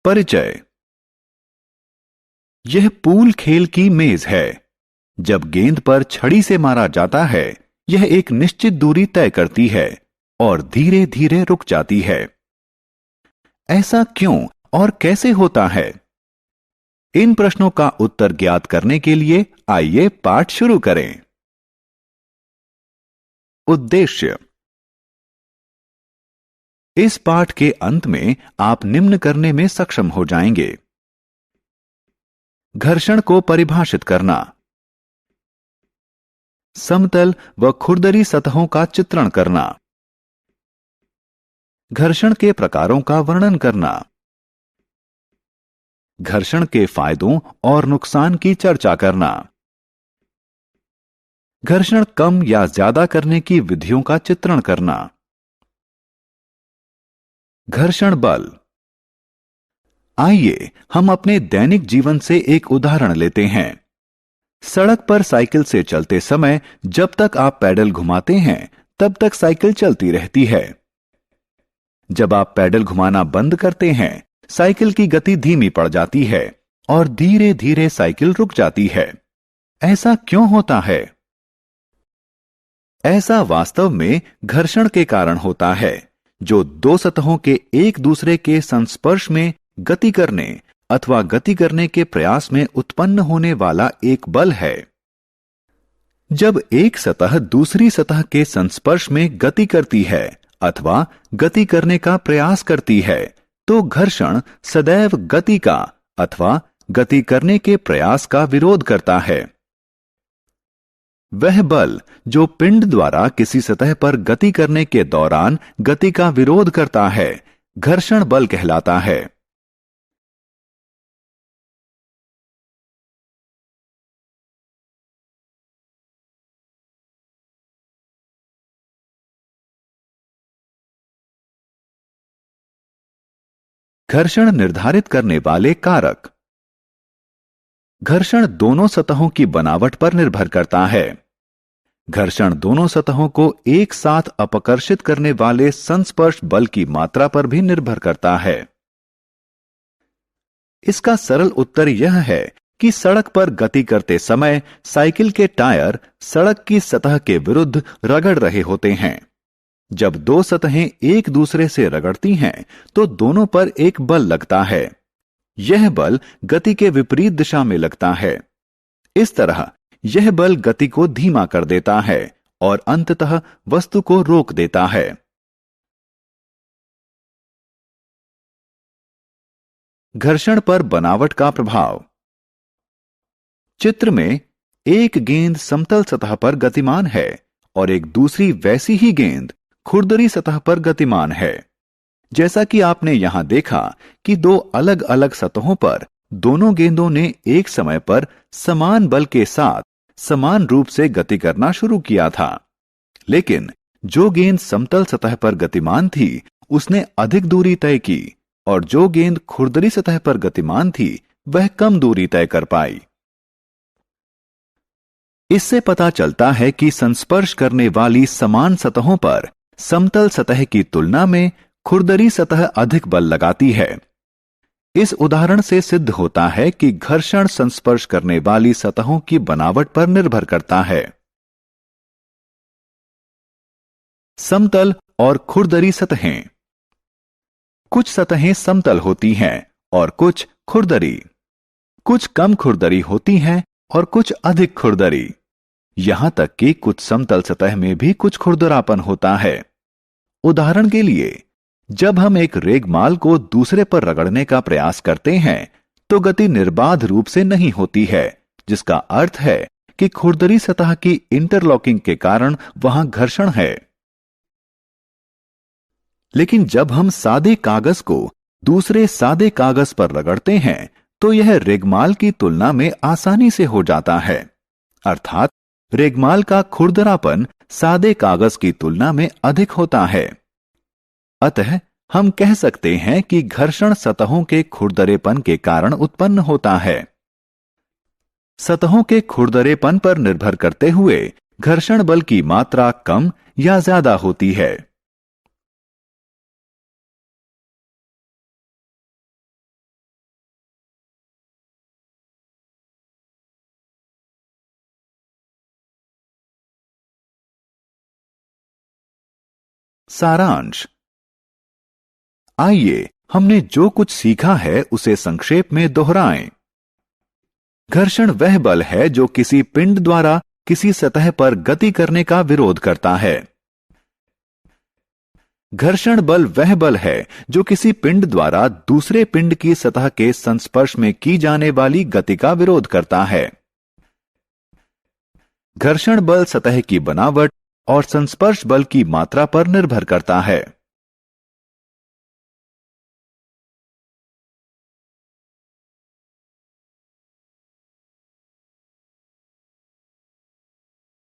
परिचय। यह पूल खेल की मेज है। जब गेंद पर छड़ी से मारा जाता है, यह एक निश्चित दूरी तय करती है और धीरे धीरे रुक जाती है। ऐसा क्यों और कैसे होता है? इन प्रश्नों का उत्तर ज्ञात करने के लिए आइए पाठ शुरू करें। उद्देश्य। इस पाठ के अंत में आप निम्न करने में सक्षम हो जाएंगे। घर्षण को परिभाषित करना, समतल व खुरदरी सतहों का चित्रण करना, घर्षण के प्रकारों का वर्णन करना, घर्षण के फायदों और नुकसान की चर्चा करना, घर्षण कम या ज्यादा करने की विधियों का चित्रण करना। घर्षण बल। आइए हम अपने दैनिक जीवन से एक उदाहरण लेते हैं। सड़क पर साइकिल से चलते समय जब तक आप पैडल घुमाते हैं तब तक साइकिल चलती रहती है। जब आप पैडल घुमाना बंद करते हैं, साइकिल की गति धीमी पड़ जाती है और धीरे धीरे साइकिल रुक जाती है। ऐसा क्यों होता है? ऐसा वास्तव में घर्षण के कारण होता है, जो दो सतहों के एक दूसरे के संस्पर्श में गति करने अथवा गति करने के प्रयास में उत्पन्न होने वाला एक बल है। जब एक सतह दूसरी सतह के संस्पर्श में गति करती है अथवा गति करने का प्रयास करती है, तो घर्षण सदैव गति का अथवा गति करने के प्रयास का विरोध करता है। वह बल जो पिंड द्वारा किसी सतह पर गति करने के दौरान गति का विरोध करता है, घर्षण बल कहलाता है। घर्षण निर्धारित करने वाले कारक। घर्षण दोनों सतहों की बनावट पर निर्भर करता है। घर्षण दोनों सतहों को एक साथ अपकर्षित करने वाले संस्पर्श बल की मात्रा पर भी निर्भर करता है। इसका सरल उत्तर यह है कि सड़क पर गति करते समय साइकिल के टायर सड़क की सतह के विरुद्ध रगड़ रहे होते हैं। जब दो सतहें एक दूसरे से रगड़ती हैं, तो दोनों पर एक बल लगता है। यह बल गति के विपरीत दिशा में लगता है। इस तरह यह बल गति को धीमा कर देता है और अंततः वस्तु को रोक देता है। घर्षण पर बनावट का प्रभाव। चित्र में एक गेंद समतल सतह पर गतिमान है और एक दूसरी वैसी ही गेंद खुरदरी सतह पर गतिमान है। जैसा कि आपने यहां देखा कि दो अलग अलग सतहों पर दोनों गेंदों ने एक समय पर समान बल के साथ समान रूप से गति करना शुरू किया था, लेकिन जो गेंद समतल सतह पर गतिमान थी उसने अधिक दूरी तय की और जो गेंद खुरदरी सतह पर गतिमान थी वह कम दूरी तय कर पाई। इससे पता चलता है कि संस्पर्श करने वाली समान सतहों पर समतल सतह की तुलना में खुरदरी सतह अधिक बल लगाती है। इस उदाहरण से सिद्ध होता है कि घर्षण संस्पर्श करने वाली सतहों की बनावट पर निर्भर करता है। समतल और खुरदरी सतहें। कुछ सतहें समतल होती हैं और कुछ खुरदरी। कुछ कम खुरदरी होती हैं और कुछ अधिक खुरदरी। यहां तक कि कुछ समतल सतह में भी कुछ खुरदरापन होता है। उदाहरण के लिए, जब हम एक रेगमाल को दूसरे पर रगड़ने का प्रयास करते हैं तो गति निर्बाध रूप से नहीं होती है, जिसका अर्थ है कि खुरदरी सतह की इंटरलॉकिंग के कारण वहां घर्षण है। लेकिन जब हम सादे कागज को दूसरे सादे कागज पर रगड़ते हैं तो यह रेगमाल की तुलना में आसानी से हो जाता है। अर्थात रेगमाल का खुरदरापन सादे कागज की तुलना में अधिक होता है। अतः हम कह सकते हैं कि घर्षण सतहों के खुरदरेपन के कारण उत्पन्न होता है। सतहों के खुरदरेपन पर निर्भर करते हुए घर्षण बल की मात्रा कम या ज्यादा होती है। सारांश। आइए हमने जो कुछ सीखा है उसे संक्षेप में दोहराएं। घर्षण वह बल है जो किसी पिंड द्वारा किसी सतह पर गति करने का विरोध करता है। घर्षण बल वह बल है जो किसी पिंड द्वारा दूसरे पिंड की सतह के संस्पर्श में की जाने वाली गति का विरोध करता है। घर्षण बल सतह की बनावट और संस्पर्श बल की मात्रा पर निर्भर करता है।